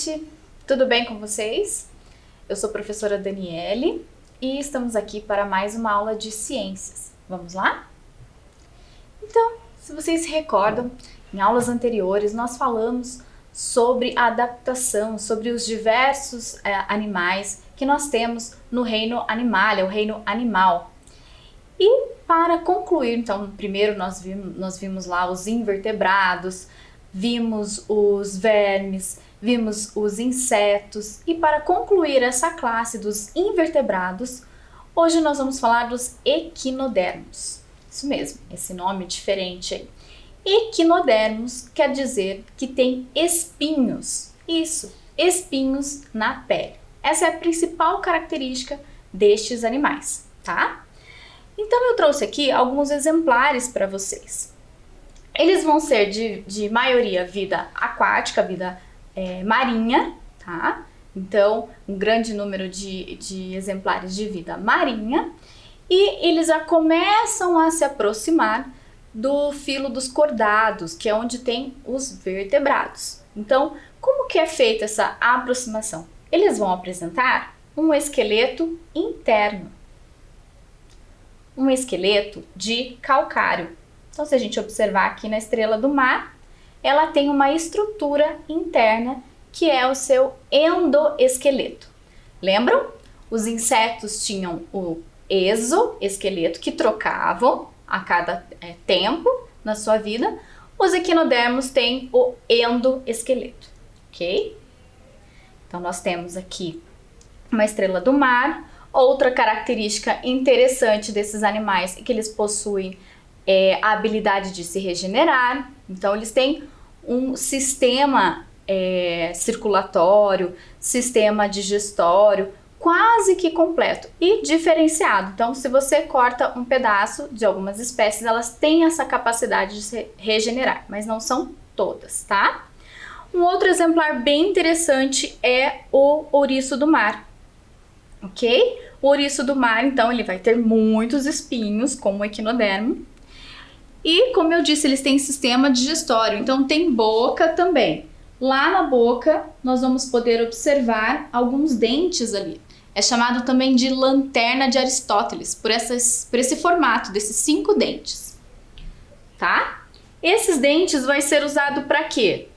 gente! Tudo bem com vocês? Eu sou a professora Daniele e estamos aqui para mais uma aula de ciências. Vamos lá? Então, se vocês se recordam, em aulas anteriores nós falamos sobre a adaptação, sobre os diversos animais que nós temos no reino animal, o reino animal. E para concluir, então, primeiro nós vimos lá os invertebrados, vimos os vermes, vimos os insetos e para concluir essa classe dos invertebrados, hoje nós vamos falar dos equinodermos. Isso mesmo, esse nome diferente aí. Equinodermos quer dizer que tem espinhos. Isso, espinhos na pele. Essa é a principal característica destes animais, tá? Então eu trouxe aqui alguns exemplares para vocês. Eles vão ser de maioria vida aquática, vida marinha, tá? Então, um grande número de exemplares de vida marinha. E eles já começam a se aproximar do filo dos cordados, que é onde tem os vertebrados. Então, como que é feita essa aproximação? Eles vão apresentar um esqueleto interno. Um esqueleto de calcário. Então, se a gente observar aqui na estrela do mar, ela tem uma estrutura interna que é o seu endoesqueleto. Lembram? Os insetos tinham o exoesqueleto, que trocavam a cada tempo na sua vida. Os equinodermos têm o endoesqueleto, ok? Então, nós temos aqui uma estrela do mar. Outra característica interessante desses animais é que eles possuem a habilidade de se regenerar. Então, eles têm um sistema circulatório, sistema digestório quase que completo e diferenciado. Então, se você corta um pedaço de algumas espécies, elas têm essa capacidade de se regenerar, mas não são todas, tá? Um outro exemplar bem interessante é o ouriço do mar. Ok? O ouriço do mar, então, ele vai ter muitos espinhos, como o equinodermo. E, como eu disse, eles têm sistema digestório, então tem boca também. Lá na boca, nós vamos poder observar alguns dentes ali. É chamado também de lanterna de Aristóteles, por esse formato, desses 5 dentes. Tá? Esses dentes vai ser usado para quê?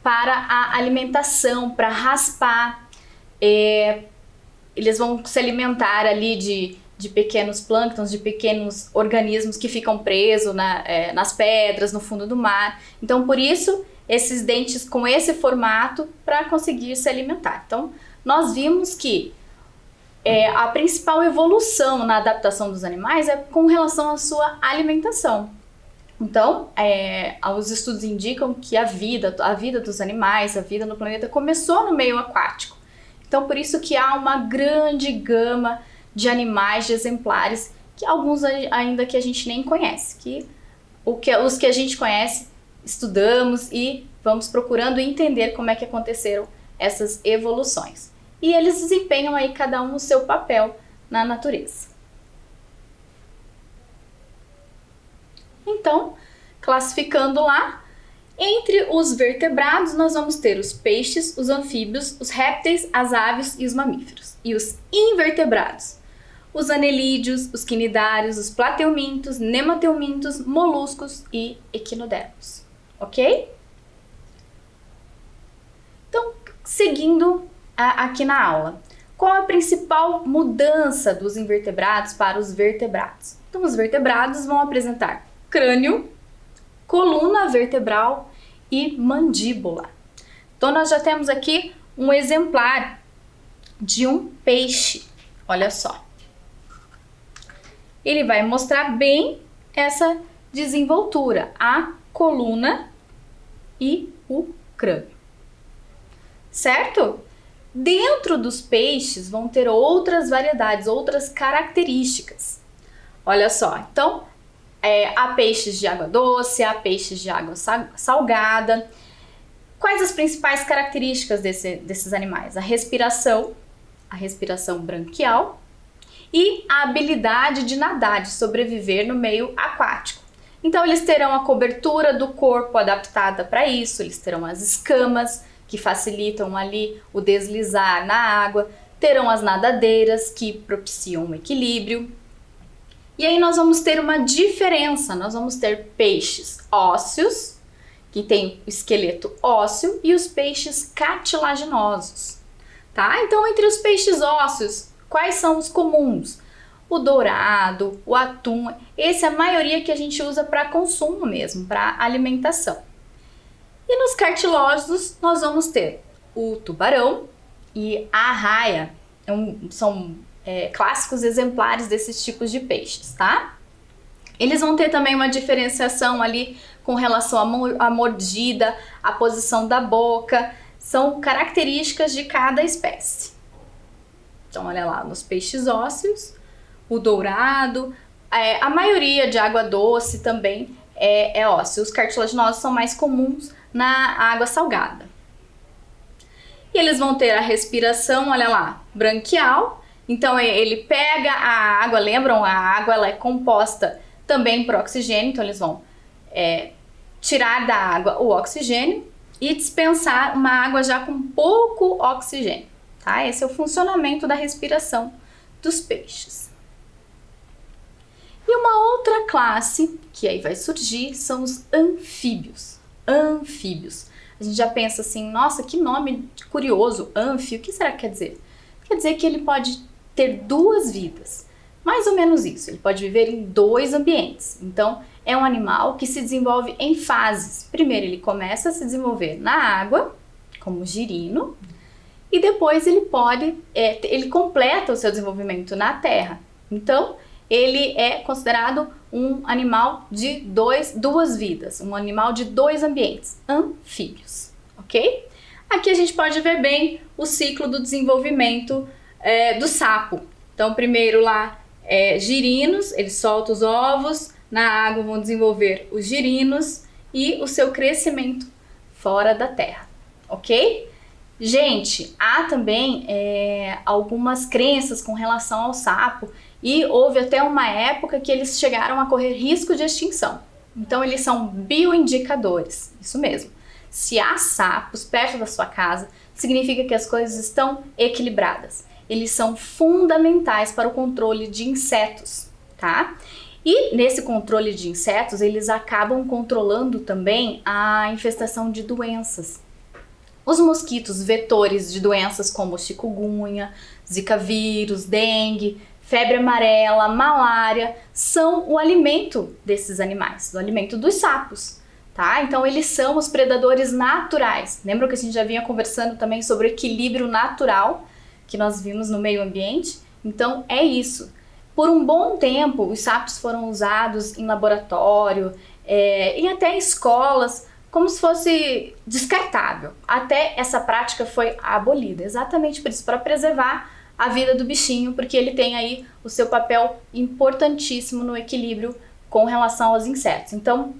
Para a alimentação, para raspar. Eles vão se alimentar ali de pequenos plânctons, de pequenos organismos que ficam presos nas pedras, no fundo do mar. Então, por isso, esses dentes com esse formato para conseguir se alimentar. Então, nós vimos que a principal evolução na adaptação dos animais é com relação à sua alimentação. Então, os estudos indicam que a vida dos animais, a vida no planeta começou no meio aquático. Então, por isso que há uma grande gama de animais, de exemplares, que alguns ainda que a gente nem conhece. Os que a gente conhece, estudamos e vamos procurando entender como é que aconteceram essas evoluções. E eles desempenham aí cada um o seu papel na natureza. Então, classificando lá, entre os vertebrados, nós vamos ter os peixes, os anfíbios, os répteis, as aves e os mamíferos. E os invertebrados, os anelídeos, os quinidários, os plateumintos, nemateumintos, moluscos e equinodermos. Ok? Então, seguindo aqui na aula, qual a principal mudança dos invertebrados para os vertebrados? Então, os vertebrados vão apresentar crânio, coluna vertebral e mandíbula. Então, nós já temos aqui um exemplar de um peixe. Olha só. Ele vai mostrar bem essa desenvoltura, a coluna e o crânio. Certo? Dentro dos peixes vão ter outras variedades, outras características. Olha só, então, há peixes de água doce, há peixes de água salgada. Quais as principais características desses animais? A respiração branquial e a habilidade de nadar, de sobreviver no meio aquático. Então, eles terão a cobertura do corpo adaptada para isso, eles terão as escamas, que facilitam ali o deslizar na água, terão as nadadeiras, que propiciam o equilíbrio. E aí nós vamos ter uma diferença, nós vamos ter peixes ósseos, que tem o esqueleto ósseo, e os peixes cartilaginosos, tá? Então, entre os peixes ósseos, quais são os comuns? O dourado, o atum, esse é a maioria que a gente usa para consumo mesmo, para alimentação. E nos cartilógidos nós vamos ter o tubarão e a arraia, são clássicos exemplares desses tipos de peixes, tá? Eles vão ter também uma diferenciação ali com relação à mordida, à posição da boca, são características de cada espécie. Então, olha lá, nos peixes ósseos, o dourado, a maioria de água doce também é ósseo. Os cartilaginosos são mais comuns na água salgada. E eles vão ter a respiração, olha lá, branquial. Então, ele pega a água, lembram? A água ela é composta também por oxigênio, então eles vão tirar da água o oxigênio e dispensar uma água já com pouco oxigênio, tá? Esse é o funcionamento da respiração dos peixes. E uma outra classe que aí vai surgir são os anfíbios. Anfíbios. A gente já pensa assim, nossa, que nome curioso, ânfio, o que será que quer dizer? Quer dizer que ele pode ter duas vidas, mais ou menos isso, ele pode viver em dois ambientes. Então, é um animal que se desenvolve em fases. Primeiro, ele começa a se desenvolver na água, como girino, e depois ele completa o seu desenvolvimento na terra. Então, ele é considerado um animal de duas vidas, um animal de dois ambientes, anfíbios, ok? Aqui a gente pode ver bem o ciclo do desenvolvimento do sapo. Então, primeiro lá, girinos, ele solta os ovos, na água vão desenvolver os girinos e o seu crescimento fora da terra, ok? Gente, há também algumas crenças com relação ao sapo e houve até uma época que eles chegaram a correr risco de extinção. Então, eles são bioindicadores, isso mesmo. Se há sapos perto da sua casa, significa que as coisas estão equilibradas. Eles são fundamentais para o controle de insetos, tá? E nesse controle de insetos, eles acabam controlando também a infestação de doenças. Os mosquitos vetores de doenças como chikungunya, zika vírus, dengue, febre amarela, malária, são o alimento desses animais, o alimento dos sapos, tá? Então eles são os predadores naturais. Lembra que a gente já vinha conversando também sobre o equilíbrio natural que nós vimos no meio ambiente? Então é isso. Por um bom tempo, os sapos foram usados em laboratório, e até em escolas, como se fosse descartável. Até essa prática foi abolida, exatamente por isso, para preservar a vida do bichinho, porque ele tem aí o seu papel importantíssimo no equilíbrio com relação aos insetos. Então,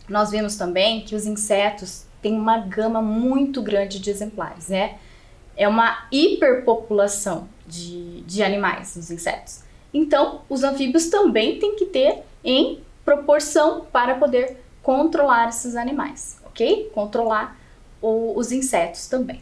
nós vimos também que os insetos têm uma gama muito grande de exemplares, né? É uma hiperpopulação de animais, os insetos. Então, os anfíbios também têm que ter em proporção para poder controlar esses animais, ok? Controlar os insetos também.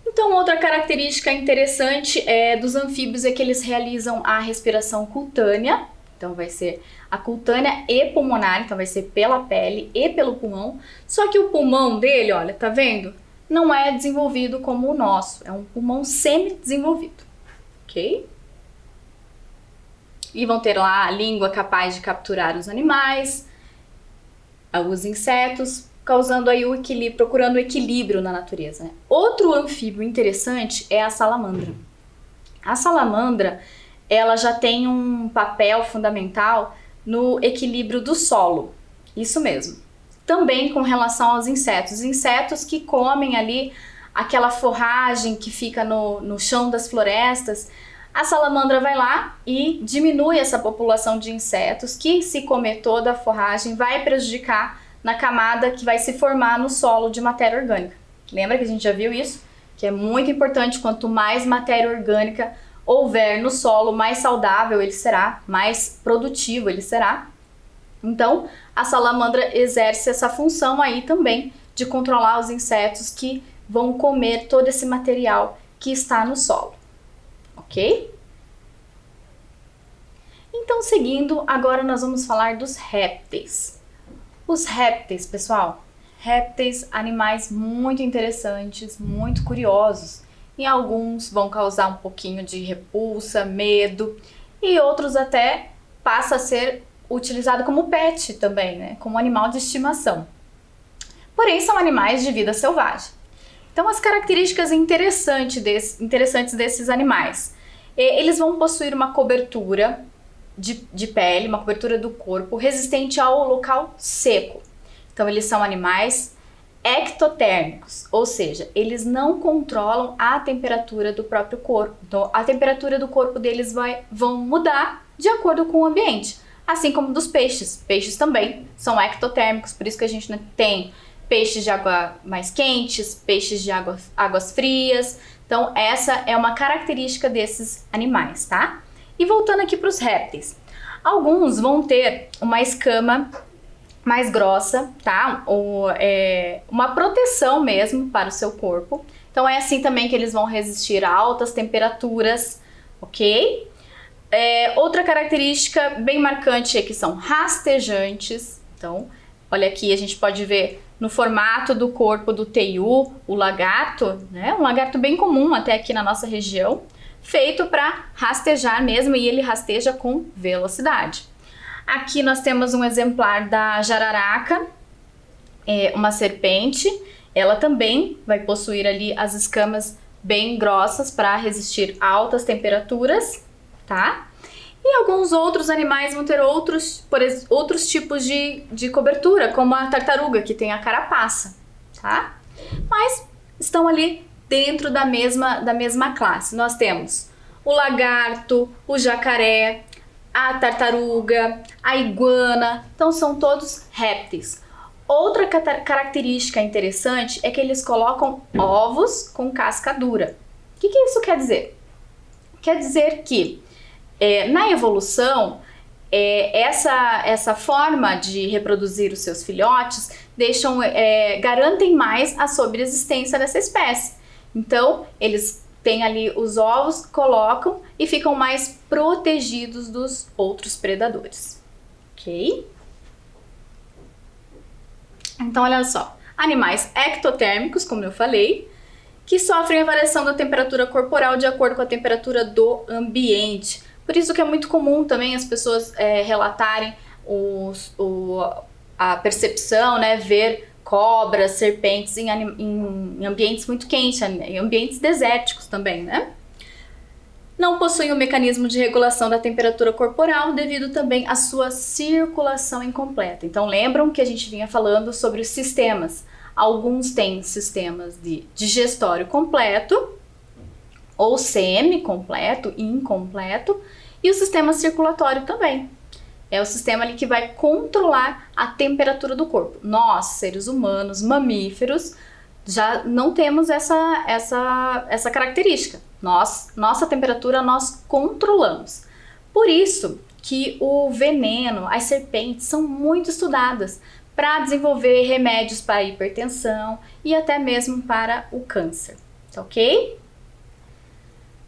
Então, outra característica interessante dos anfíbios é que eles realizam a respiração cutânea. Então, vai ser a cutânea e pulmonar, então vai ser pela pele e pelo pulmão. Só que o pulmão dele, olha, tá vendo? Não é desenvolvido como o nosso, é um pulmão semi-desenvolvido, ok? E vão ter lá a língua capaz de capturar os animais, os insetos, causando aí o equilíbrio, procurando o equilíbrio na natureza, né? Outro anfíbio interessante é a salamandra. A salamandra, ela já tem um papel fundamental no equilíbrio do solo, isso mesmo. Também com relação aos insetos, os insetos que comem ali aquela forragem que fica no chão das florestas, a salamandra vai lá e diminui essa população de insetos que, se comer toda a forragem, vai prejudicar na camada que vai se formar no solo de matéria orgânica. Lembra que a gente já viu isso? Que é muito importante, quanto mais matéria orgânica houver no solo, mais saudável ele será, mais produtivo ele será. Então, a salamandra exerce essa função aí também de controlar os insetos que vão comer todo esse material que está no solo, ok? Então, seguindo, agora nós vamos falar dos répteis. Os répteis, pessoal, répteis, animais muito interessantes, muito curiosos. E alguns vão causar um pouquinho de repulsa, medo, e outros até passa a ser utilizado como pet também, né? Como animal de estimação. Porém, são animais de vida selvagem. Então, as características interessantes desses animais. Eles vão possuir uma cobertura de pele, uma cobertura do corpo resistente ao local seco. Então, eles são animais ectotérmicos, ou seja, eles não controlam a temperatura do próprio corpo. Então, a temperatura do corpo deles vão mudar de acordo com o ambiente, assim como dos peixes. Peixes também são ectotérmicos, por isso que a gente tem peixes de água mais quentes, peixes de águas frias. Então, essa é uma característica desses animais, tá? E voltando aqui para os répteis, alguns vão ter uma escama mais grossa, tá? Ou uma proteção mesmo para o seu corpo. Então é assim também que eles vão resistir a altas temperaturas, ok? Outra característica bem marcante é que são rastejantes. Então, olha aqui, a gente pode ver no formato do corpo do teiu, o lagarto, né? Um lagarto bem comum até aqui na nossa região, feito para rastejar mesmo, e ele rasteja com velocidade. Aqui nós temos um exemplar da jararaca, uma serpente. Ela também vai possuir ali as escamas bem grossas para resistir a altas temperaturas, tá? E alguns outros animais vão ter outros tipos de cobertura, como a tartaruga, que tem a carapaça, tá? Mas estão ali dentro da mesma classe. Nós temos o lagarto, o jacaré, a tartaruga, a iguana, então são todos répteis. Outra característica interessante é que eles colocam ovos com casca dura. O que isso quer dizer? Quer dizer que na evolução, essa forma de reproduzir os seus filhotes garantem mais a sobreexistência dessa espécie. Então, eles têm ali os ovos, colocam e ficam mais protegidos dos outros predadores, ok? Então, olha só, animais ectotérmicos, como eu falei, que sofrem a variação da temperatura corporal de acordo com a temperatura do ambiente. Por isso que é muito comum também as pessoas relatarem a percepção, né, ver cobras, serpentes em ambientes muito quentes, em ambientes desérticos também, né? Não possuem um mecanismo de regulação da temperatura corporal devido também à sua circulação incompleta. Então lembram que a gente vinha falando sobre os sistemas. Alguns têm sistemas de digestório completo, ou semi-completo e incompleto, e o sistema circulatório também. É o sistema ali que vai controlar a temperatura do corpo. Nós, seres humanos, mamíferos, já não temos essa característica. Nossa temperatura nós controlamos. Por isso que o veneno, as serpentes são muito estudadas para desenvolver remédios para a hipertensão e até mesmo para o câncer, tá ok?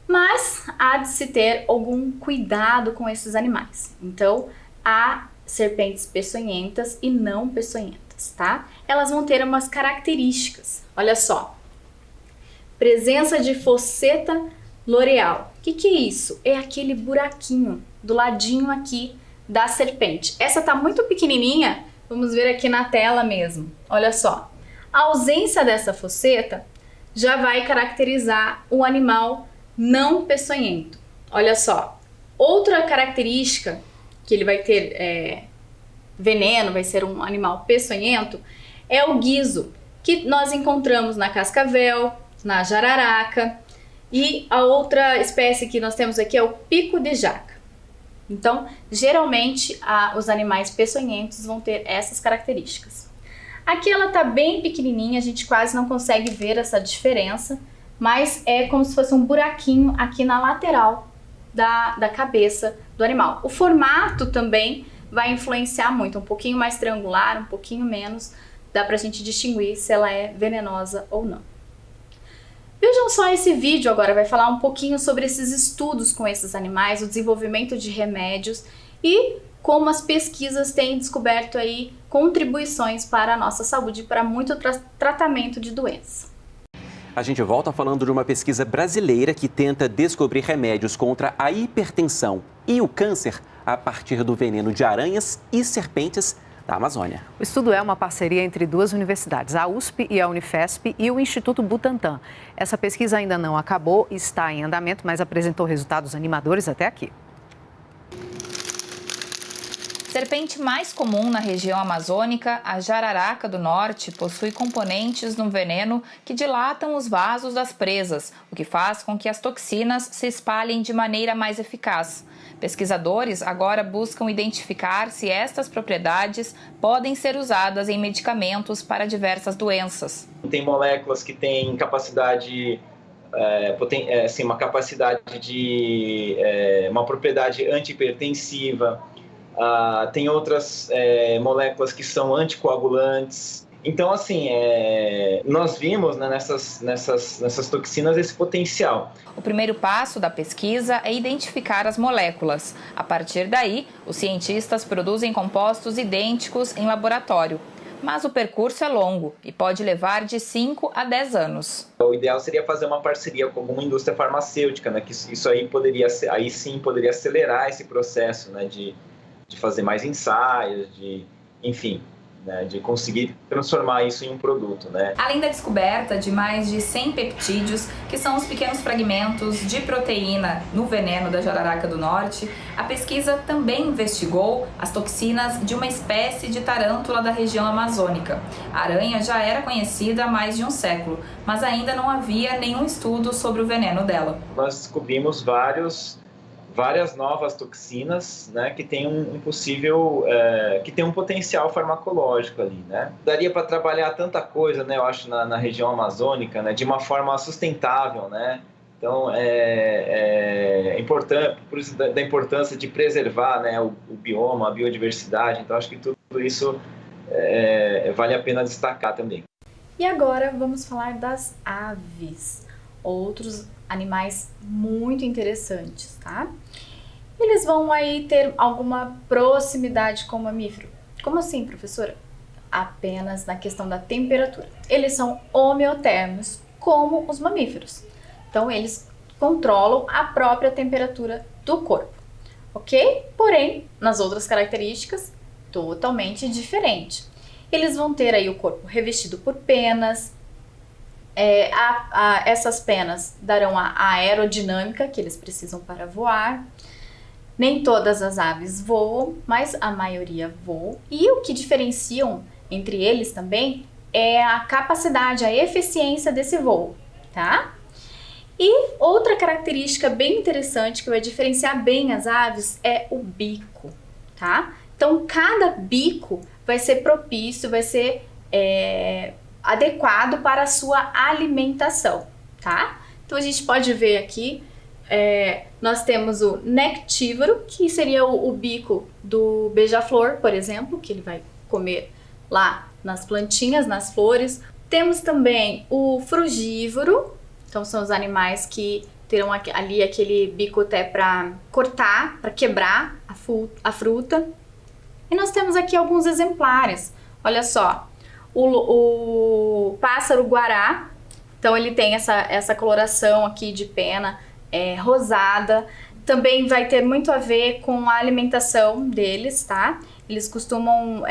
Mas há de se ter algum cuidado com esses animais. Então, há serpentes peçonhentas e não peçonhentas, tá? Elas vão ter umas características. Olha só. Presença de fosseta loreal. O que é isso? É aquele buraquinho do ladinho aqui da serpente. Essa tá muito pequenininha, vamos ver aqui na tela mesmo. Olha só. A ausência dessa fosseta já vai caracterizar o animal não peçonhento. Olha só. Outra característica que ele vai ter veneno, vai ser um animal peçonhento, é o guiso, que nós encontramos na cascavel, na jararaca, e a outra espécie que nós temos aqui é o pico de jaca. Então, geralmente, os animais peçonhentos vão ter essas características. Aqui ela tá bem pequenininha, a gente quase não consegue ver essa diferença, mas é como se fosse um buraquinho aqui na lateral da cabeça do animal. O formato também vai influenciar muito, um pouquinho mais triangular, um pouquinho menos, dá pra gente distinguir se ela é venenosa ou não. Vejam só esse vídeo agora, vai falar um pouquinho sobre esses estudos com esses animais, o desenvolvimento de remédios e como as pesquisas têm descoberto aí contribuições para a nossa saúde e para muito tratamento de doença. A gente volta falando de uma pesquisa brasileira que tenta descobrir remédios contra a hipertensão e o câncer a partir do veneno de aranhas e serpentes da Amazônia. O estudo é uma parceria entre duas universidades, a USP e a Unifesp e o Instituto Butantan. Essa pesquisa ainda não acabou, está em andamento, mas apresentou resultados animadores até aqui. Serpente mais comum na região amazônica, a jararaca do norte possui componentes no veneno que dilatam os vasos das presas, o que faz com que as toxinas se espalhem de maneira mais eficaz. Pesquisadores agora buscam identificar se estas propriedades podem ser usadas em medicamentos para diversas doenças. Tem moléculas que têm capacidade, uma capacidade de uma propriedade antihipertensiva. Tem outras moléculas que são anticoagulantes. Então, assim, nós vimos, né, nessas toxinas esse potencial. O primeiro passo da pesquisa é identificar as moléculas. A partir daí, os cientistas produzem compostos idênticos em laboratório. Mas o percurso é longo e pode levar de 5 a 10 anos. O ideal seria fazer uma parceria com alguma indústria farmacêutica, né, que isso aí poderia acelerar esse processo, né, de fazer mais ensaios, enfim, né, de conseguir transformar isso em um produto, né? Além da descoberta de mais de 100 peptídeos, que são os pequenos fragmentos de proteína no veneno da jararaca do norte, a pesquisa também investigou as toxinas de uma espécie de tarântula da região amazônica. A aranha já era conhecida há mais de um século, mas ainda não havia nenhum estudo sobre o veneno dela. Nós descobrimos várias novas toxinas, né, que tem que tem um potencial farmacológico ali, né? Daria para trabalhar tanta coisa, né, eu acho, na região amazônica, né, de uma forma sustentável, né? Então, é importante, por isso da importância de preservar, né, o bioma, a biodiversidade. Então, acho que tudo isso vale a pena destacar também. E agora vamos falar das aves, outros animais muito interessantes, tá? Eles vão aí ter alguma proximidade com o mamífero. Como assim, professora? Apenas na questão da temperatura. Eles são homeotérmicos, como os mamíferos. Então, eles controlam a própria temperatura do corpo, ok? Porém, nas outras características, totalmente diferente. Eles vão ter aí o corpo revestido por penas. Essas penas darão a aerodinâmica que eles precisam para voar. Nem todas as aves voam, mas a maioria voam. E o que diferenciam entre eles também é a capacidade, a eficiência desse voo, tá? E outra característica bem interessante que vai diferenciar bem as aves é o bico, tá? Então, cada bico vai ser propício, vai ser adequado para a sua alimentação, tá? Então a gente pode ver aqui, nós temos o nectívoro, que seria o bico do beija-flor, por exemplo, que ele vai comer lá nas plantinhas, nas flores. Temos também o frugívoro, então são os animais que terão ali aquele bico até para cortar, para quebrar a fruta. E nós temos aqui alguns exemplares, olha só. O pássaro guará, então ele tem essa coloração aqui de pena rosada. Também vai ter muito a ver com a alimentação deles, tá? Eles costumam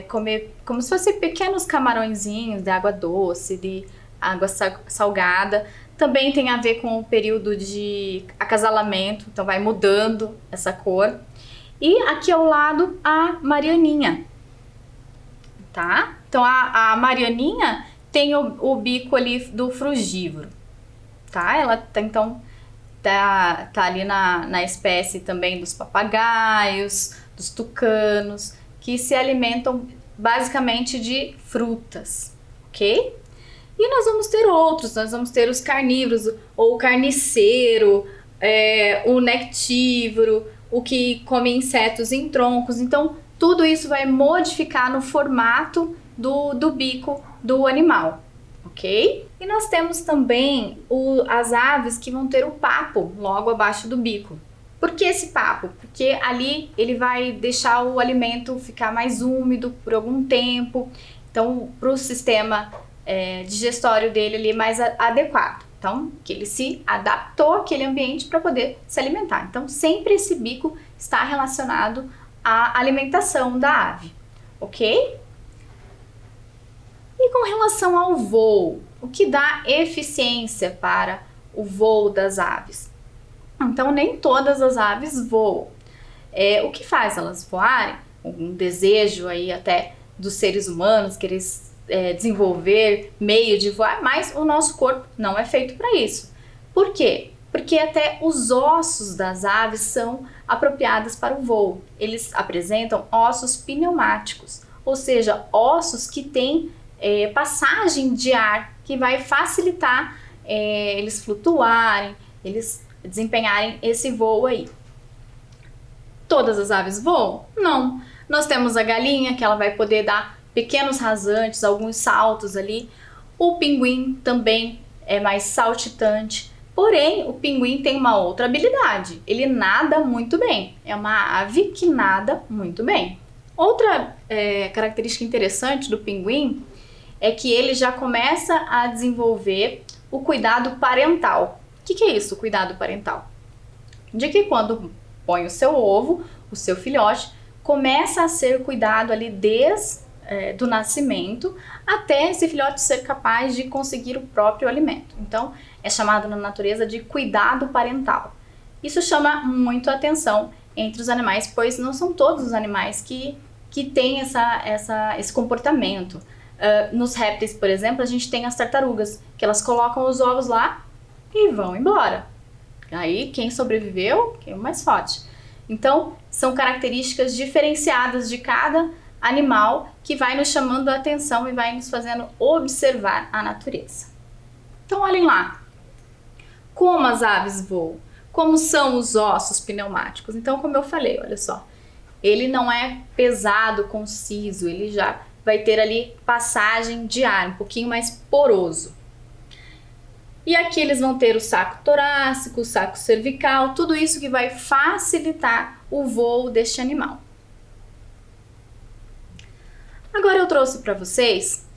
comer como se fossem pequenos camarõezinhos de água doce, de água salgada. Também tem a ver com o período de acasalamento, então vai mudando essa cor. E aqui ao lado a marianinha, tá? Então a marianinha tem o bico ali do frugívoro, tá? Ela tá ali na espécie também dos papagaios, dos tucanos, que se alimentam basicamente de frutas, ok? E nós vamos ter outros, nós vamos ter os carnívoros, ou o carniceiro, o nectívoro, o que come insetos em troncos. Então, tudo isso vai modificar no formato do bico do animal, ok? E nós temos também as aves que vão ter o papo logo abaixo do bico. Por que esse papo? Porque ali ele vai deixar o alimento ficar mais úmido por algum tempo, então para o sistema digestório dele ali mais adequado. Então, que ele se adaptou àquele ambiente para poder se alimentar. Então, sempre esse bico está relacionado à alimentação da ave, ok? E com relação ao voo, o que dá eficiência para o voo das aves? Então, nem todas as aves voam. O que faz elas voarem? Um desejo aí até dos seres humanos, querer desenvolver meio de voar, mas o nosso corpo não é feito para isso. Por quê? Porque até os ossos das aves são apropriados para o voo. Eles apresentam ossos pneumáticos, ou seja, ossos que têm passagem de ar, que vai facilitar eles flutuarem, eles desempenharem esse voo aí. Todas as aves voam? Não. Nós temos a galinha, que ela vai poder dar pequenos rasantes, alguns saltos ali. O pinguim também é mais saltitante. Porém, o pinguim tem uma outra habilidade. Ele nada muito bem. É uma ave que nada muito bem. Outra característica interessante do pinguim é que ele já começa a desenvolver o cuidado parental. O que é isso, o cuidado parental? De que quando põe o seu ovo, o seu filhote, começa a ser cuidado ali desde do nascimento até esse filhote ser capaz de conseguir o próprio alimento. Então, é chamado na natureza de cuidado parental. Isso chama muito a atenção entre os animais, pois não são todos os animais que têm esse comportamento. Nos répteis, por exemplo, a gente tem as tartarugas, que elas colocam os ovos lá e vão embora. Aí, quem sobreviveu, quem é o mais forte. Então, são características diferenciadas de cada animal que vai nos chamando a atenção e vai nos fazendo observar a natureza. Então, olhem lá. Como as aves voam? Como são os ossos pneumáticos? Então, como eu falei, olha só. Ele não é pesado, conciso, ele já vai ter ali passagem de ar, um pouquinho mais poroso. E aqui eles vão ter o saco torácico, o saco cervical, tudo isso que vai facilitar o voo deste animal. Agora eu trouxe para vocês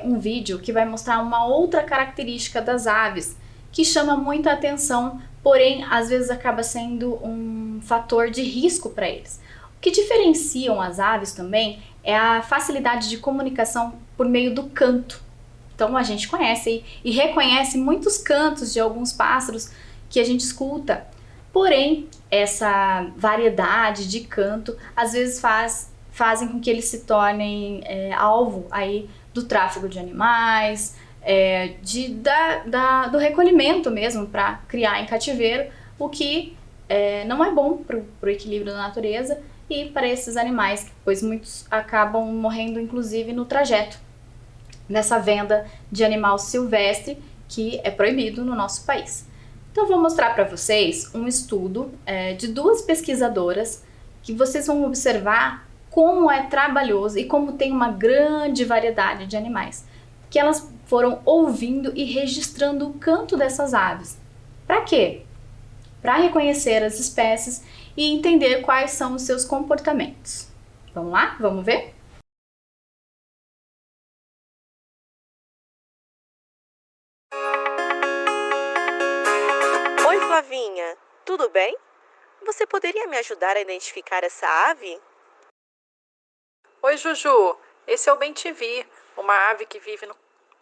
um vídeo que vai mostrar uma outra característica das aves que chama muita atenção, porém às vezes acaba sendo um fator de risco para eles. O que diferenciam as aves também é a facilidade de comunicação por meio do canto. Então a gente conhece e reconhece muitos cantos de alguns pássaros que a gente escuta, porém essa variedade de canto às vezes fazem com que eles se tornem alvo aí do tráfico de animais, do recolhimento mesmo para criar em cativeiro, o que não é bom para o equilíbrio da natureza e para esses animais, pois muitos acabam morrendo inclusive no trajeto nessa venda de animal silvestre que é proibido no nosso país. Então vou mostrar para vocês um estudo de duas pesquisadoras que vocês vão observar como é trabalhoso e como tem uma grande variedade de animais, que elas foram ouvindo e registrando o canto dessas aves. Para quê? Para reconhecer as espécies e entender quais são os seus comportamentos. Vamos lá? Vamos ver? Oi, Flavinha. Tudo bem? Você poderia me ajudar a identificar essa ave? Oi, Juju. Esse é o bem-te-vi, uma ave que vive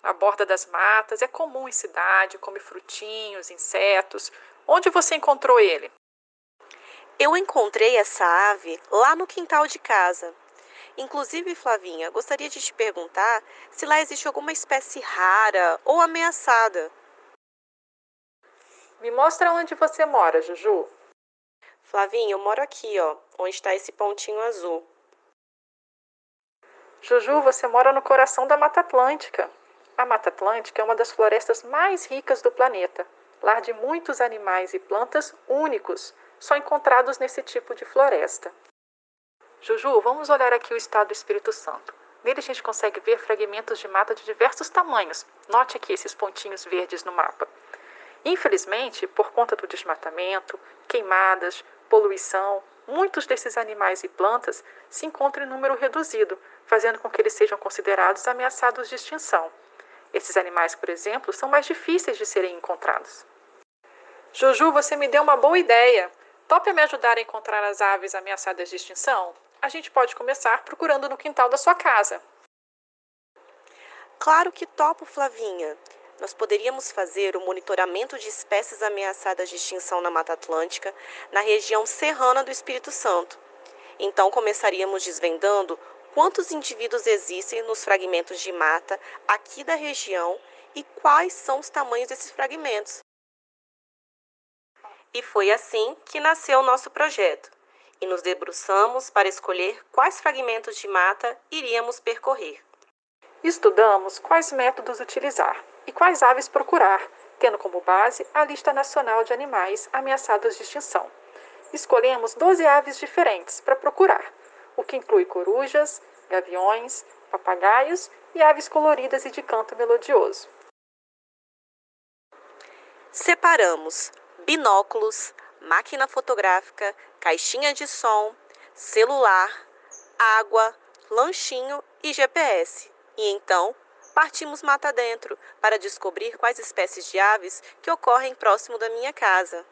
na borda das matas. É comum em cidade, come frutinhos, insetos. Onde você encontrou ele? Eu encontrei essa ave lá no quintal de casa. Inclusive, Flavinha, gostaria de te perguntar se lá existe alguma espécie rara ou ameaçada. Me mostra onde você mora, Juju. Flavinha, eu moro aqui, ó, onde está esse pontinho azul. Juju, você mora no coração da Mata Atlântica. A Mata Atlântica é uma das florestas mais ricas do planeta, lar de muitos animais e plantas únicos. só encontrados nesse tipo de floresta. Juju, vamos olhar aqui o estado do Espírito Santo. Nele a gente consegue ver fragmentos de mata de diversos tamanhos. Note aqui esses pontinhos verdes no mapa. Infelizmente, por conta do desmatamento, queimadas, poluição, muitos desses animais e plantas se encontram em número reduzido, fazendo com que eles sejam considerados ameaçados de extinção. Esses animais, por exemplo, são mais difíceis de serem encontrados. Juju, você me deu uma boa ideia. Topa me ajudar a encontrar as aves ameaçadas de extinção? A gente pode começar procurando no quintal da sua casa. Claro que topo, Flavinha. Nós poderíamos fazer o monitoramento de espécies ameaçadas de extinção na Mata Atlântica, na região serrana do Espírito Santo. Então começaríamos desvendando quantos indivíduos existem nos fragmentos de mata aqui da região e quais são os tamanhos desses fragmentos. E foi assim que nasceu o nosso projeto. E nos debruçamos para escolher quais fragmentos de mata iríamos percorrer. Estudamos quais métodos utilizar e quais aves procurar, tendo como base a Lista Nacional de Animais Ameaçados de Extinção. Escolhemos 12 aves diferentes para procurar, o que inclui corujas, gaviões, papagaios e aves coloridas e de canto melodioso. Separamos binóculos, máquina fotográfica, caixinha de som, celular, água, lanchinho e GPS. E então, partimos mata dentro para descobrir quais espécies de aves que ocorrem próximo da minha casa.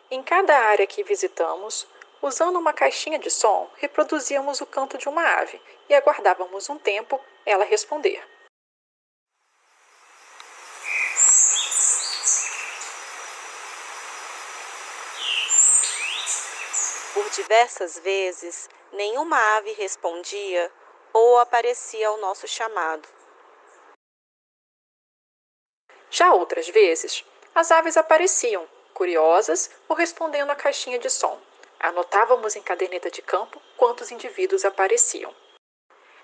Em cada área que visitamos, usando uma caixinha de som, reproduzíamos o canto de uma ave e aguardávamos um tempo ela responder. Por diversas vezes, nenhuma ave respondia ou aparecia ao nosso chamado. Já outras vezes, as aves apareciam, curiosas ou respondendo à caixinha de som. Anotávamos em caderneta de campo quantos indivíduos apareciam.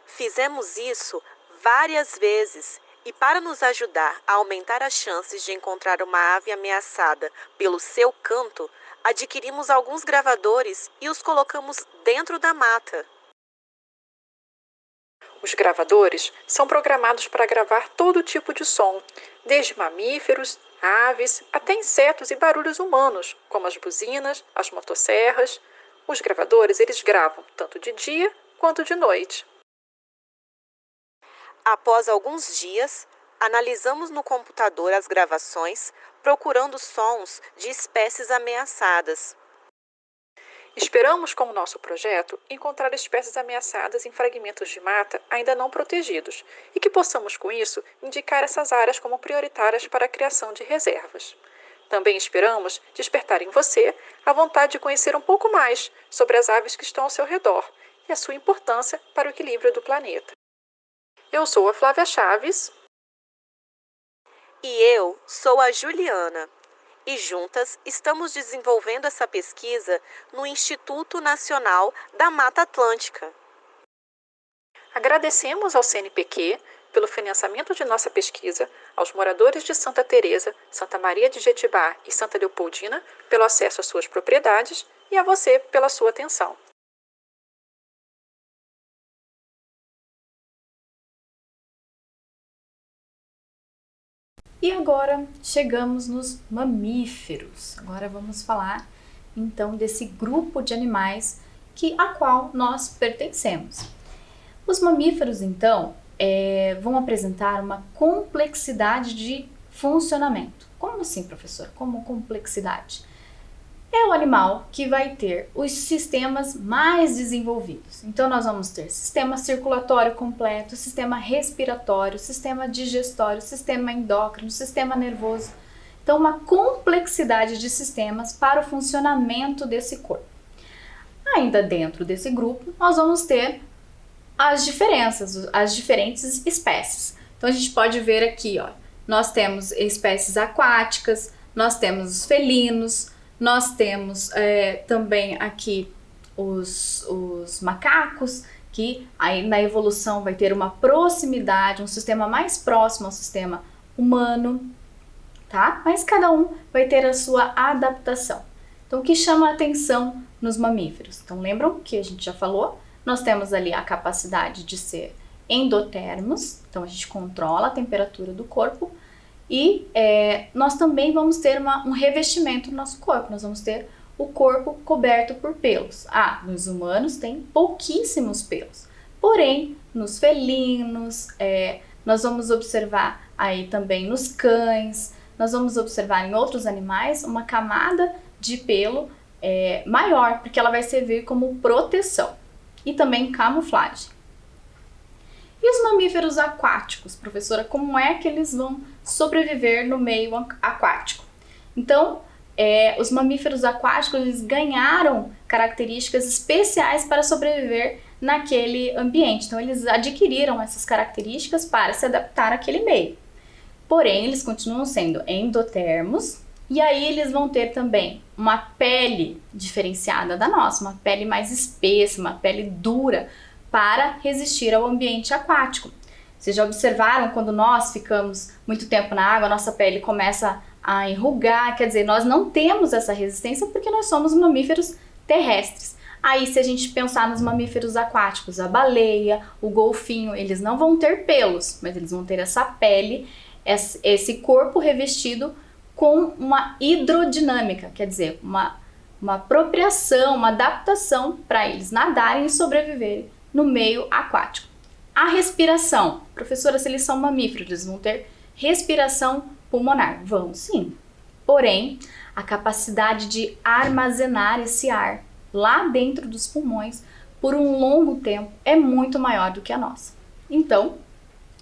Fizemos isso várias vezes e, para nos ajudar a aumentar as chances de encontrar uma ave ameaçada pelo seu canto, adquirimos alguns gravadores e os colocamos dentro da mata. Os gravadores são programados para gravar todo tipo de som, desde mamíferos, aves, até insetos e barulhos humanos, como as buzinas, as motosserras. Os gravadores eles gravam tanto de dia quanto de noite. Após alguns dias, analisamos no computador as gravações, procurando sons de espécies ameaçadas. Esperamos, com o nosso projeto, encontrar espécies ameaçadas em fragmentos de mata ainda não protegidos e que possamos, com isso, indicar essas áreas como prioritárias para a criação de reservas. Também esperamos despertar em você a vontade de conhecer um pouco mais sobre as aves que estão ao seu redor e a sua importância para o equilíbrio do planeta. Eu sou a Flávia Chaves. E eu sou a Juliana. E juntas estamos desenvolvendo essa pesquisa no Instituto Nacional da Mata Atlântica. Agradecemos ao CNPq pelo financiamento de nossa pesquisa, aos moradores de Santa Teresa, Santa Maria de Jetibá e Santa Leopoldina pelo acesso às suas propriedades e a você pela sua atenção. E agora chegamos nos mamíferos. Agora vamos falar então desse grupo de animais a qual nós pertencemos. Os mamíferos então vão apresentar uma complexidade de funcionamento. Como assim, professor? Como complexidade? É o animal que vai ter os sistemas mais desenvolvidos. Então, nós vamos ter sistema circulatório completo, sistema respiratório, sistema digestório, sistema endócrino, sistema nervoso. Então, uma complexidade de sistemas para o funcionamento desse corpo. Ainda dentro desse grupo, nós vamos ter as diferenças, as diferentes espécies. Então, a gente pode ver aqui, ó, nós temos espécies aquáticas, nós temos os felinos, nós temos também aqui os macacos, que aí na evolução vai ter uma proximidade, um sistema mais próximo ao sistema humano. tá? Mas cada um vai ter a sua adaptação. Então, o que chama a atenção nos mamíferos? Então, lembram que a gente já falou? Nós temos ali a capacidade de ser endotermos, então a gente controla a temperatura do corpo, e nós também vamos ter um revestimento no nosso corpo, nós vamos ter o corpo coberto por pelos. Nos humanos tem pouquíssimos pelos, porém nos felinos, nós vamos observar aí também nos cães, nós vamos observar em outros animais uma camada de pelo maior, porque ela vai servir como proteção e também camuflagem. E os mamíferos aquáticos, professora, como é que eles vão sobreviver no meio aquático? Então, os mamíferos aquáticos eles ganharam características especiais para sobreviver naquele ambiente. Então, eles adquiriram essas características para se adaptar àquele meio. Porém, eles continuam sendo endotermos, e aí eles vão ter também uma pele diferenciada da nossa, uma pele mais espessa, uma pele dura, para resistir ao ambiente aquático. Vocês já observaram quando nós ficamos muito tempo na água, a nossa pele começa a enrugar, quer dizer, nós não temos essa resistência porque nós somos mamíferos terrestres. Aí, se a gente pensar nos mamíferos aquáticos, a baleia, o golfinho, eles não vão ter pelos, mas eles vão ter essa pele, esse corpo revestido com uma hidrodinâmica, quer dizer, uma apropriação, uma adaptação para eles nadarem e sobreviverem no meio aquático. A respiração. Professora, se eles são mamíferos, eles vão ter respiração pulmonar? Vão sim. Porém, a capacidade de armazenar esse ar lá dentro dos pulmões por um longo tempo é muito maior do que a nossa. Então,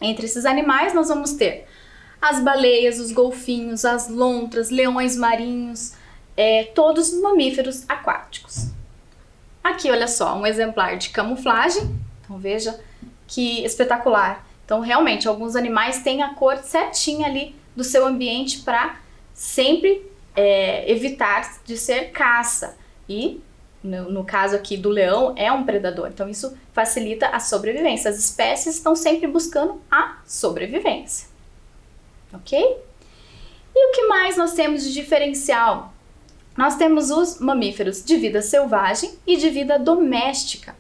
entre esses animais nós vamos ter as baleias, os golfinhos, as lontras, leões marinhos, todos mamíferos aquáticos. Aqui, olha só, um exemplar de camuflagem. Então, veja que espetacular. Então, realmente, alguns animais têm a cor certinha ali do seu ambiente para sempre evitar de ser caça. E, no caso aqui do leão, é um predador. Então, isso facilita a sobrevivência. As espécies estão sempre buscando a sobrevivência. Ok? E o que mais nós temos de diferencial? Nós temos os mamíferos de vida selvagem e de vida doméstica.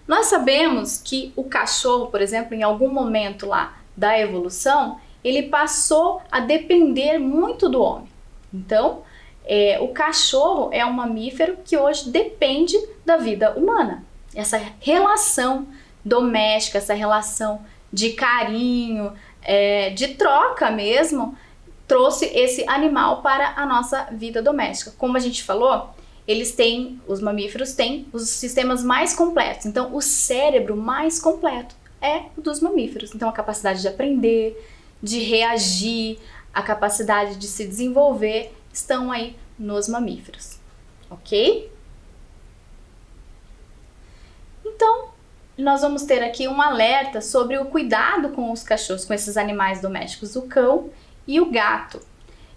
Nós sabemos que o cachorro, por exemplo, em algum momento lá da evolução, ele passou a depender muito do homem. Então, o cachorro é um mamífero que hoje depende da vida humana. Essa relação doméstica, essa relação de carinho, de troca mesmo, trouxe esse animal para a nossa vida doméstica. Como a gente falou, os mamíferos têm os sistemas mais completos. Então, o cérebro mais completo é o dos mamíferos. Então, a capacidade de aprender, de reagir, a capacidade de se desenvolver estão aí nos mamíferos, ok? Então, nós vamos ter aqui um alerta sobre o cuidado com os cachorros, com esses animais domésticos, o cão e o gato.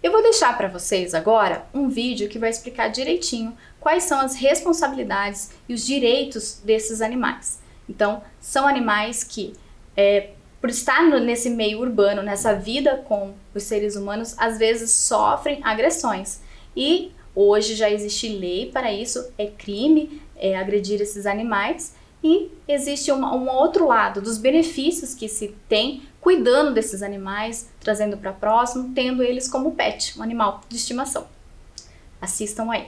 Eu vou deixar para vocês agora um vídeo que vai explicar direitinho quais são as responsabilidades e os direitos desses animais. Então, são animais que, por estar nesse meio urbano, nessa vida com os seres humanos, às vezes sofrem agressões. E hoje já existe lei para isso, é crime agredir esses animais. E existe um outro lado dos benefícios que se tem cuidando desses animais, trazendo para próximo, tendo eles como pet, um animal de estimação. Assistam aí.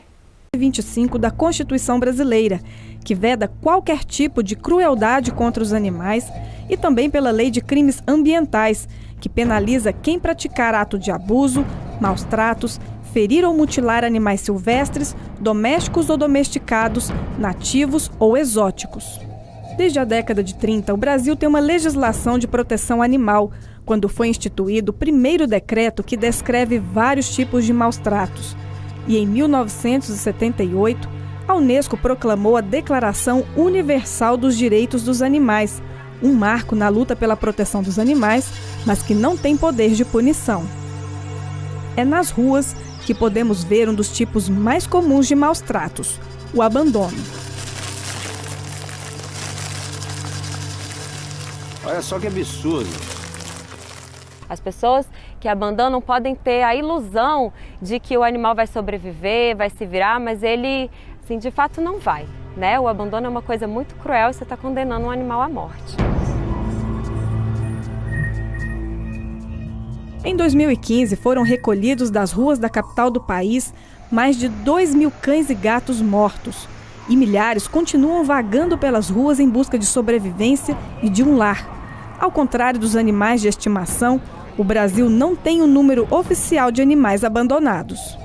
25 da Constituição Brasileira, que veda qualquer tipo de crueldade contra os animais, e também pela Lei de Crimes Ambientais, que penaliza quem praticar ato de abuso, maus tratos, ferir ou mutilar animais silvestres, domésticos ou domesticados, nativos ou exóticos. Desde a década de 30, o Brasil tem uma legislação de proteção animal, quando foi instituído o primeiro decreto que descreve vários tipos de maus tratos. E em 1978, a Unesco proclamou a Declaração Universal dos Direitos dos Animais, um marco na luta pela proteção dos animais, mas que não tem poder de punição. É nas ruas que podemos ver um dos tipos mais comuns de maus tratos, o abandono. Olha só que absurdo. As pessoas que abandonam podem ter a ilusão de que o animal vai sobreviver, vai se virar, mas ele, assim, de fato não vai, né? O abandono é uma coisa muito cruel e você está condenando um animal à morte. Em 2015, foram recolhidos das ruas da capital do país mais de 2.000 cães e gatos mortos. E milhares continuam vagando pelas ruas em busca de sobrevivência e de um lar. Ao contrário dos animais de estimação, o Brasil não tem um número oficial de animais abandonados.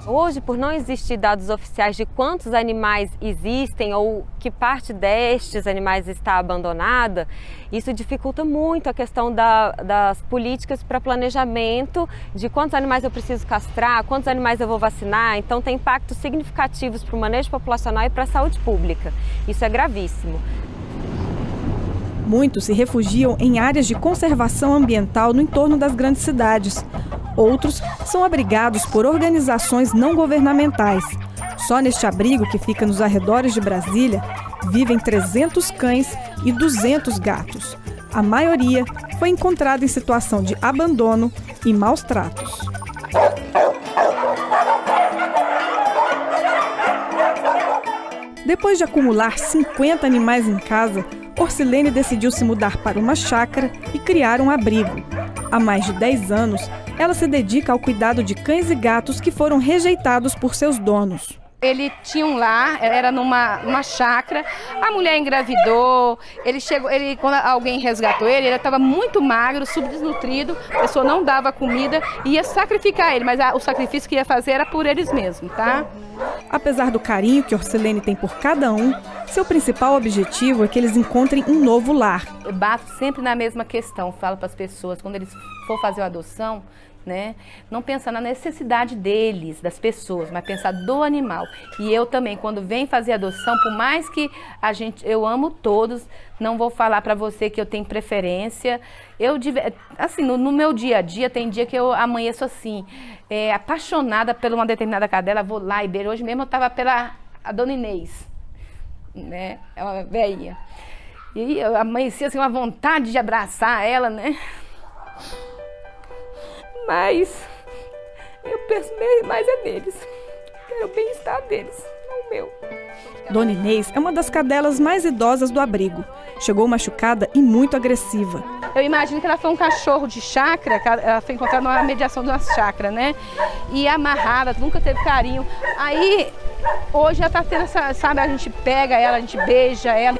Hoje, por não existir dados oficiais de quantos animais existem ou que parte destes animais está abandonada, isso dificulta muito a questão das políticas para planejamento de quantos animais eu preciso castrar, quantos animais eu vou vacinar. Então tem impactos significativos para o manejo populacional e para a saúde pública. Isso é gravíssimo. Muitos se refugiam em áreas de conservação ambiental no entorno das grandes cidades. Outros são abrigados por organizações não governamentais. Só neste abrigo, que fica nos arredores de Brasília, vivem 300 cães e 200 gatos. A maioria foi encontrada em situação de abandono e maus tratos. Depois de acumular 50 animais em casa, Orcilene decidiu se mudar para uma chácara e criar um abrigo. Há mais de 10 anos, ela se dedica ao cuidado de cães e gatos que foram rejeitados por seus donos. Ele tinha um lar, era numa chácara, a mulher engravidou, quando alguém resgatou ele estava muito magro, subdesnutrido, a pessoa não dava comida e ia sacrificar ele, mas o sacrifício que ia fazer era por eles mesmos, tá? Apesar do carinho que Orcilene tem por cada um, seu principal objetivo é que eles encontrem um novo lar. Eu bato sempre na mesma questão, falo para as pessoas, quando eles for fazer uma adoção, né? Não pensar na necessidade deles, das pessoas, mas pensar do animal. E eu também, quando venho fazer adoção, por mais que eu amo todos, não vou falar para você que eu tenho preferência. Assim, no meu dia a dia, tem dia que eu amanheço assim, apaixonada por uma determinada cadela, vou lá e beijo. Hoje mesmo eu estava pela dona Inês, né? É uma velhinha. E eu amanheci assim, uma vontade de abraçar ela, né? Mas eu penso mais é deles. Quero o bem-estar deles, não o meu. Dona Inês é uma das cadelas mais idosas do abrigo. Chegou machucada e muito agressiva. Eu imagino que ela foi um cachorro de chácara, ela foi encontrada numa mediação de uma chácara, né? E amarrada, nunca teve carinho. Aí, hoje ela tá tendo essa, sabe, a gente pega ela, a gente beija ela.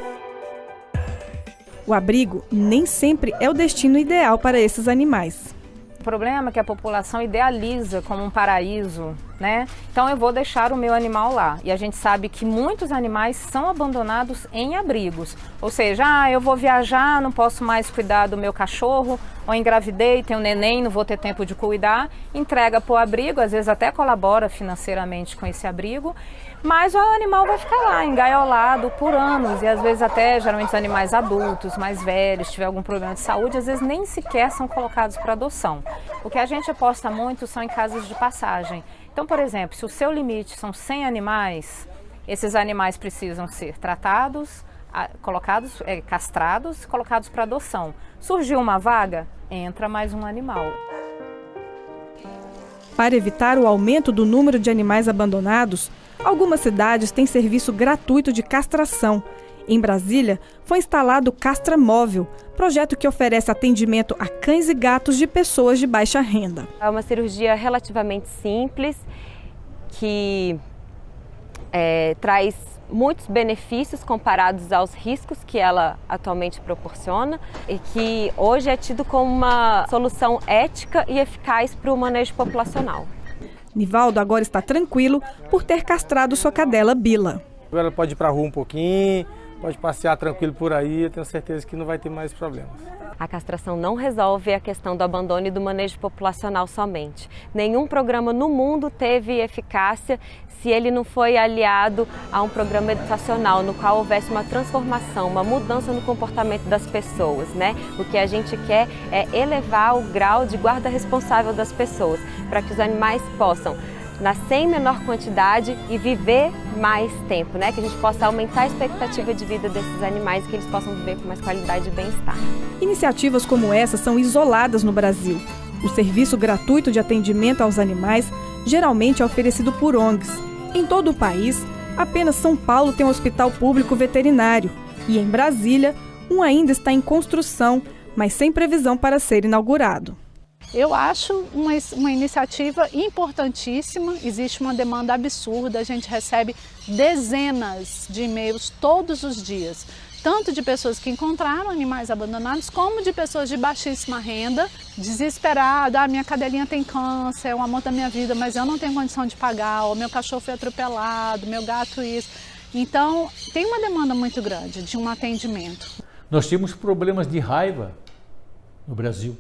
O abrigo nem sempre é o destino ideal para esses animais. O problema é que a população idealiza como um paraíso, né? Então eu vou deixar o meu animal lá. E a gente sabe que muitos animais são abandonados em abrigos. Ou seja, eu vou viajar, não posso mais cuidar do meu cachorro, ou engravidei, tenho um neném, não vou ter tempo de cuidar. Entrega para o abrigo, às vezes até colabora financeiramente com esse abrigo, mas o animal vai ficar lá, engaiolado por anos. E às vezes até, geralmente, os animais adultos, mais velhos, se tiver algum problema de saúde, às vezes nem sequer são colocados para adoção. O que a gente aposta muito são em casas de passagem. Então, por exemplo, se o seu limite são 100 animais, esses animais precisam ser tratados, colocados, castrados, colocados para adoção. Surgiu uma vaga, entra mais um animal. Para evitar o aumento do número de animais abandonados, algumas cidades têm serviço gratuito de castração. Em Brasília, foi instalado o Castra Móvel, projeto que oferece atendimento a cães e gatos de pessoas de baixa renda. É uma cirurgia relativamente simples, que traz muitos benefícios comparados aos riscos que ela atualmente proporciona e que hoje é tido como uma solução ética e eficaz para o manejo populacional. Nivaldo agora está tranquilo por ter castrado sua cadela Bila. Ela pode ir para a rua um pouquinho, pode passear tranquilo por aí, eu tenho certeza que não vai ter mais problemas. A castração não resolve a questão do abandono e do manejo populacional somente. Nenhum programa no mundo teve eficácia se ele não foi aliado a um programa educacional no qual houvesse uma transformação, uma mudança no comportamento das pessoas, né? O que a gente quer é elevar o grau de guarda responsável das pessoas, para que os animais possam nascer em menor quantidade e viver mais tempo, né? Que a gente possa aumentar a expectativa de vida desses animais e que eles possam viver com mais qualidade de bem-estar. Iniciativas como essa são isoladas no Brasil. O serviço gratuito de atendimento aos animais geralmente é oferecido por ONGs. Em todo o país, apenas São Paulo tem um hospital público veterinário e em Brasília, um ainda está em construção, mas sem previsão para ser inaugurado. Eu acho uma iniciativa importantíssima, existe uma demanda absurda, a gente recebe dezenas de e-mails todos os dias, tanto de pessoas que encontraram animais abandonados, como de pessoas de baixíssima renda, desesperadas, minha cadelinha tem câncer, é o amor da minha vida, mas eu não tenho condição de pagar, ou meu cachorro foi atropelado, meu gato isso. Então, tem uma demanda muito grande de um atendimento. Nós temos problemas de raiva no Brasil.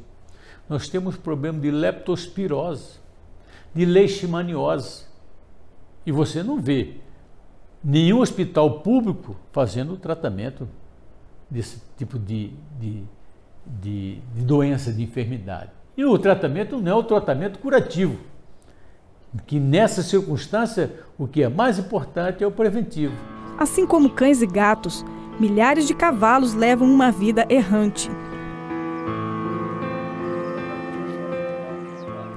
Nós temos problema de leptospirose, de leishmaniose. E você não vê nenhum hospital público fazendo tratamento desse tipo de doença, de enfermidade. E o tratamento não é o tratamento curativo, que nessa circunstância o que é mais importante é o preventivo. Assim como cães e gatos, milhares de cavalos levam uma vida errante.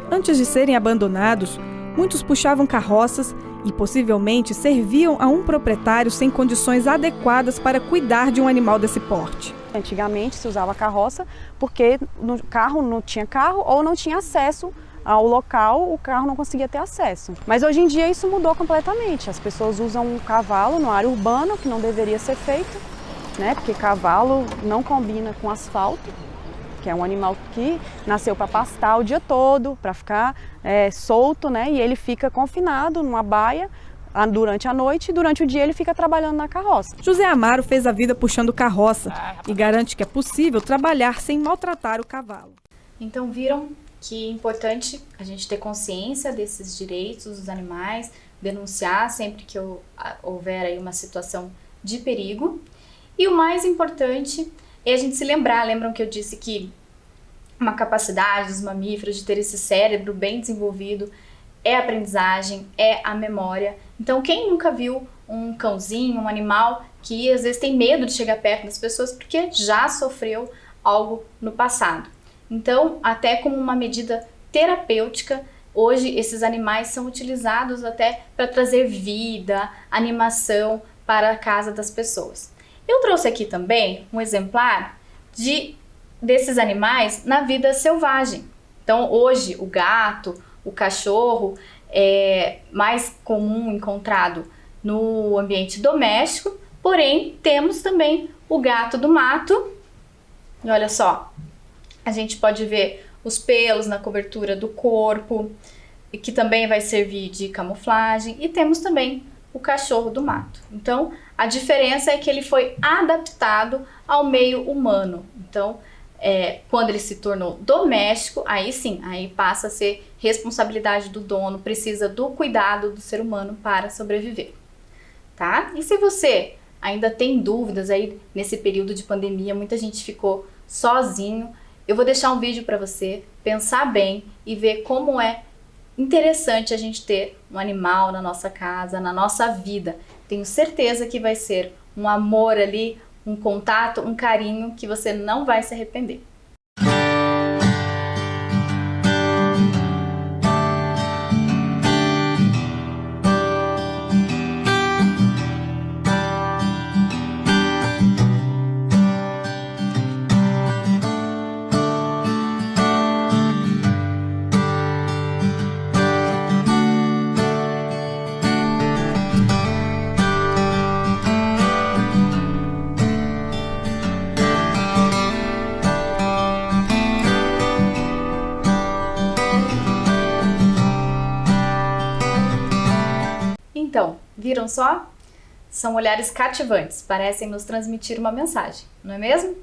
Antes de serem abandonados, muitos puxavam carroças e possivelmente serviam a um proprietário sem condições adequadas para cuidar de um animal desse porte. Antigamente se usava carroça porque no carro não tinha carro ou não tinha acesso ao local, o carro não conseguia ter acesso. Mas hoje em dia isso mudou completamente. As pessoas usam um cavalo na área urbana, o que não deveria ser feito, né? Porque cavalo não combina com asfalto, que é um animal que nasceu para pastar o dia todo, para ficar solto, né? E ele fica confinado numa baia durante a noite e durante o dia ele fica trabalhando na carroça. José Amaro fez a vida puxando carroça e garante que é possível trabalhar sem maltratar o cavalo. Então viram que é importante a gente ter consciência desses direitos dos animais, denunciar sempre que houver aí uma situação de perigo. E o mais importante é a gente se lembram que eu disse que uma capacidade dos mamíferos de ter esse cérebro bem desenvolvido é a aprendizagem, é a memória. Então quem nunca viu um cãozinho, um animal que às vezes tem medo de chegar perto das pessoas porque já sofreu algo no passado. Então, até como uma medida terapêutica, hoje esses animais são utilizados até para trazer vida, animação para a casa das pessoas. Eu trouxe aqui também um exemplar desses animais na vida selvagem. Então, hoje o gato, o cachorro é mais comum encontrado no ambiente doméstico, porém temos também o gato do mato. E olha só, a gente pode ver os pelos na cobertura do corpo, que também vai servir de camuflagem, e temos também o cachorro do mato. Então, a diferença é que ele foi adaptado ao meio humano. Então, quando ele se tornou doméstico, aí sim, aí passa a ser responsabilidade do dono, precisa do cuidado do ser humano para sobreviver, tá? E se você ainda tem dúvidas aí nesse período de pandemia, muita gente ficou sozinho, eu vou deixar um vídeo para você pensar bem e ver como é interessante a gente ter um animal na nossa casa, na nossa vida. Tenho certeza que vai ser um amor ali, um contato, um carinho que você não vai se arrepender. Então, viram só? São olhares cativantes, parecem nos transmitir uma mensagem, não é mesmo?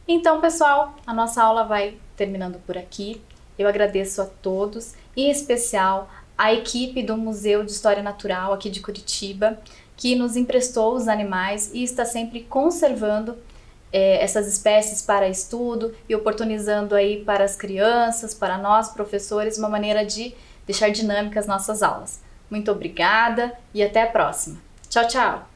Então, pessoal, a nossa aula vai terminando por aqui. Eu agradeço a todos, em especial a equipe do Museu de História Natural aqui de Curitiba, que nos emprestou os animais e está sempre conservando essas espécies para estudo e oportunizando aí para as crianças, para nós professores, uma maneira de deixar dinâmicas as nossas aulas. Muito obrigada e até a próxima. Tchau, tchau!